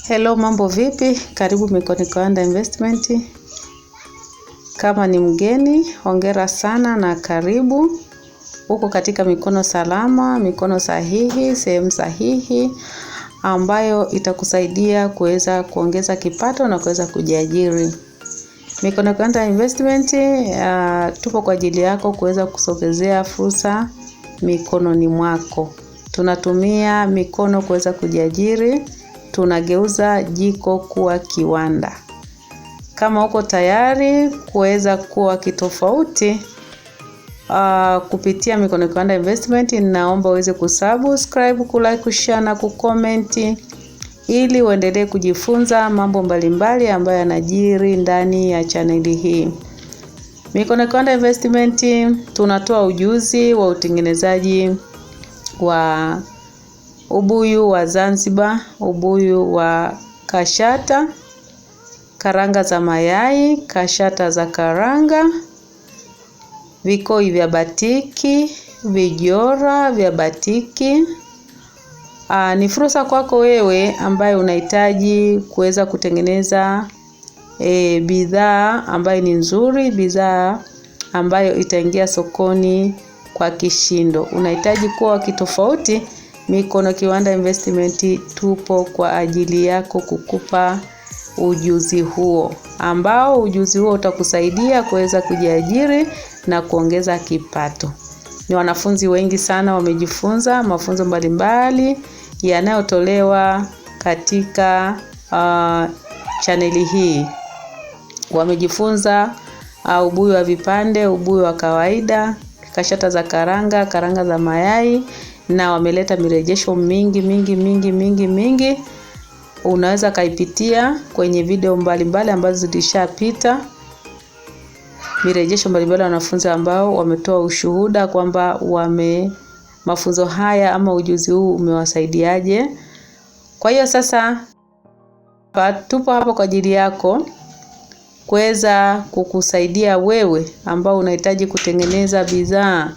Hello, mambo vipi? Karibu Mikono Kiwanda Investment. Kama ni mgeni, hongera sana na karibu. Uko katika mikono salama, mikono sahihi, sehemu sahihi ambayo itakusaidia kuweza kuongeza kipato na kuweza kujiajiri. Mikono Kiwanda Investment tupo kwa ajili yako kuweza kusogezea fursa mikononi mwako. Tunatumia mikono kuweza kujiajiri. Tunageuza jiko kuwa kiwanda. Kama uko tayari kuweza kuwa kitofauti kupitia Mikono Kiwanda Investment, ninaomba uweze kusubscribe, kulike, kushare na kucomment ili uendelee kujifunza mambo mbalimbali ambayo yanajiri ndani ya chaneli hii. Mikono Kiwanda Investment tunatoa ujuzi wa utengenezaji wa ubuyu wa Zanzibar, ubuyu wa kashata, karanga za mayai, kashata za karanga, vikoi vya batiki, vijora vya batiki. Ni fursa kwako wewe ambaye unahitaji kuweza kutengeneza bidhaa ambayo ni nzuri, bidhaa ambayo itaingia sokoni kwa kishindo. Unahitaji kuwa kitofauti. Mikono Kiwanda Investment tupo kwa ajili yako kukupa ujuzi huo, ambao ujuzi huo utakusaidia kuweza kujiajiri na kuongeza kipato. Ni wanafunzi wengi sana wamejifunza mafunzo mbalimbali yanayotolewa katika chaneli hii. Wamejifunza ubuyu wa vipande, ubuyu wa kawaida, kashata za karanga, karanga za mayai, na wameleta mirejesho mingi. Unaweza kaipitia kwenye video mbalimbali ambazo zilishapita. Mirejesho mbalimbali wanafunzi ambao wametoa ushuhuda kwamba mafunzo haya ama ujuzi huu umewasaidiaje. Kwa hiyo sasa tupo hapa kwa ajili yako kuweza kukusaidia wewe ambao unahitaji kutengeneza bidhaa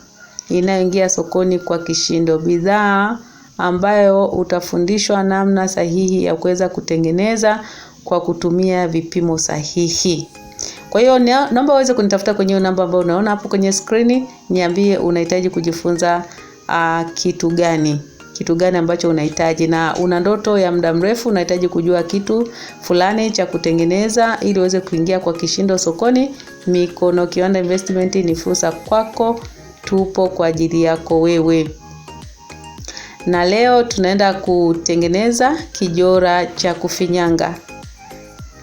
inayoingia sokoni kwa kishindo, bidhaa ambayo utafundishwa namna sahihi ya kuweza kutengeneza kwa kutumia vipimo sahihi. Kwa hiyo naomba uweze kunitafuta kwenye namba ambayo unaona hapo kwenye screen. Niambie unahitaji kujifunza kitu gani ambacho unahitaji, na una ndoto ya muda mrefu, unahitaji kujua kitu fulani cha kutengeneza ili uweze kuingia kwa kishindo sokoni. Mikono Kiwanda Investment ni fursa kwako. Tupo kwa ajili yako wewe. Na leo tunaenda kutengeneza kijora cha kufinyanga.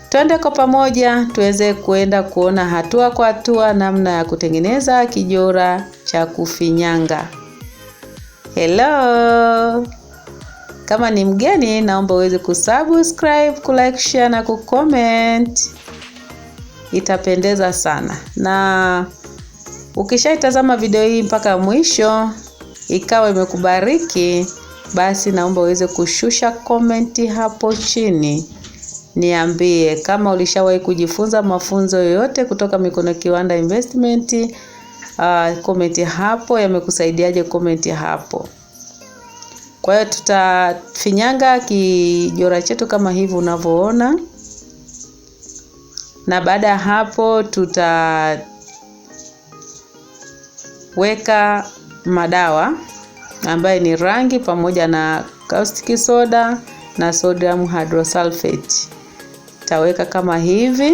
Twende kwa pamoja tuweze kuenda kuona hatua kwa hatua namna ya kutengeneza kijora cha kufinyanga. Hello. Kama ni mgeni, naomba uweze kusubscribe, kulike, share na kucomment. Itapendeza sana. Na ukishaitazama video hii mpaka mwisho ikawa imekubariki, basi naomba uweze kushusha comment hapo chini. Niambie kama ulishawahi kujifunza mafunzo yoyote kutoka Mikono Kiwanda Investment. Comment hapo, yamekusaidiaje? Comment hapo. Kwa hiyo tutafinyanga kijora chetu kama hivi unavyoona. Na baada ya hapo tutaweka madawa ambayo ni rangi pamoja na caustic soda na sodium hydrosulfate. Taweka kama hivi.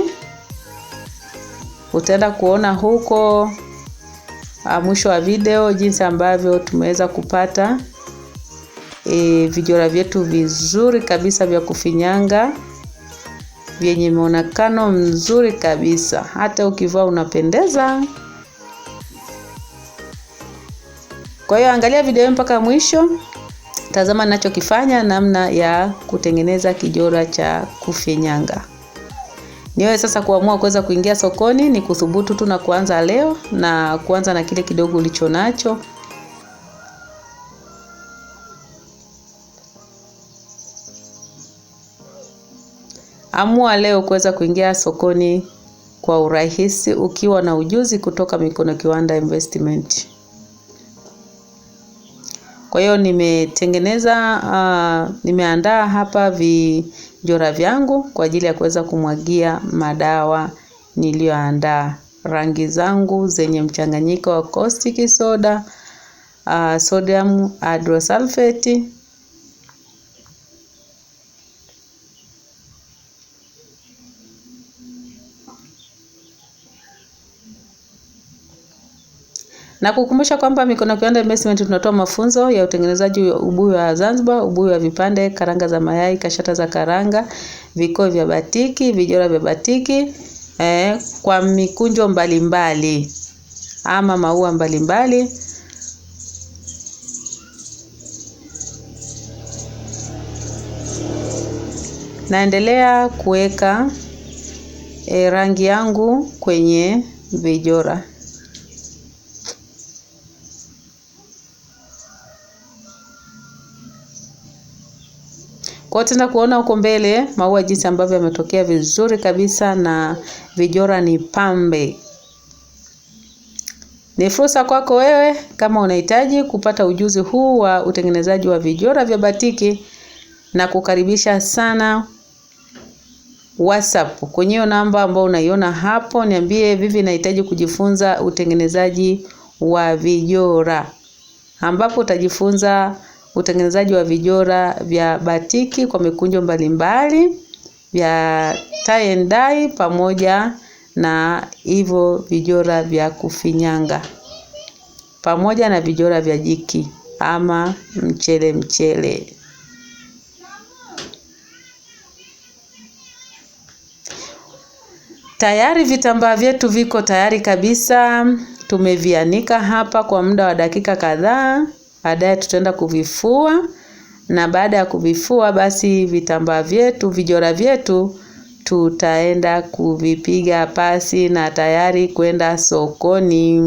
Utaenda kuona huko mwisho wa video jinsi ambavyo tumeweza kupata vijora vyetu vizuri kabisa vya kufinyanga vyenye muonekano mzuri kabisa. Hata ukivaa unapendeza. Kwa hiyo angalia video mpaka mwisho. Tazama ninachokifanya, namna ya kutengeneza kijora cha kufinyanga. Niwe sasa kuamua kuweza kuingia sokoni, ni kuthubutu tu na kuanza leo, na kuanza na kile kidogo ulicho nacho. Amua leo kuweza kuingia sokoni kwa urahisi ukiwa na ujuzi kutoka Mikono Kiwanda Investment. Kwa hiyo nimeandaa hapa vijora vyangu kwa ajili ya kuweza kumwagia madawa niliyoandaa. Rangi zangu zenye mchanganyiko wa caustic soda, sodium hydrosulfate, na kukumbusha kwamba Mikono Kiwanda Investment tunatoa mafunzo ya utengenezaji wa ubuyu wa Zanzibar, ubuyu wa vipande, karanga za mayai, kashata za karanga, vikoi vya batiki, vijora vya batiki, kwa mikunjo mbalimbali ama maua mbalimbali. Naendelea kuweka rangi yangu kwenye vijora. Kwa tena kuona huko mbele maua jinsi ambavyo yametokea vizuri kabisa na vijora ni pambe. Ni fursa kwako wewe kama unahitaji kupata ujuzi huu wa utengenezaji wa vijora vya batiki, na kukaribisha sana WhatsApp kwenye hiyo namba ambayo unaiona hapo. Niambie, vipi nahitaji kujifunza utengenezaji wa vijora, ambapo utajifunza utengenezaji wa vijora vya batiki kwa mikunjo mbalimbali, vya tie and dye, pamoja na hivyo vijora vya kufinyanga, pamoja na vijora vya jiki ama mchele. Tayari vitambaa vyetu viko tayari kabisa. Tumevianika hapa kwa muda wa dakika kadhaa. Baadaye tutaenda kuvifua, na baada ya kuvifua basi vitambaa vyetu, vijora vyetu tutaenda kuvipiga pasi na tayari kwenda sokoni.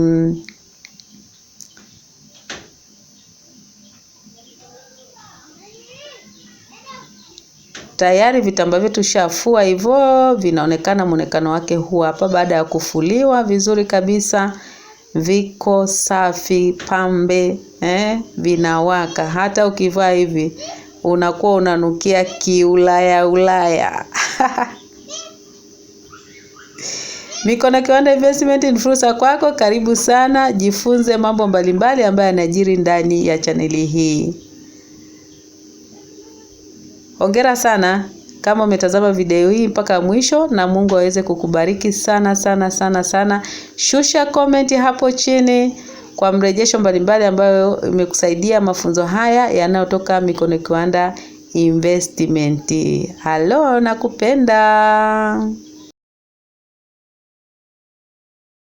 Tayari vitambaa vyetu shafua hivyo, vinaonekana muonekano wake huu hapa. Baada ya kufuliwa vizuri kabisa, viko safi pambe, vinawaka. Hata ukivaa hivi unakuwa unanukia kiulaya. Mikono Kiwanda Investment ni fursa kwako. Karibu sana, jifunze mambo mbalimbali ambayo yanajiri ndani ya chaneli hii. Hongera sana kama umetazama video hii mpaka mwisho, na Mungu aweze kukubariki sana. Shusha comment hapo chini kwa mrejesho mbalimbali ambayo imekusaidia mafunzo haya yanayotoka Mikono Kiwanda Investment. Halo, nakupenda.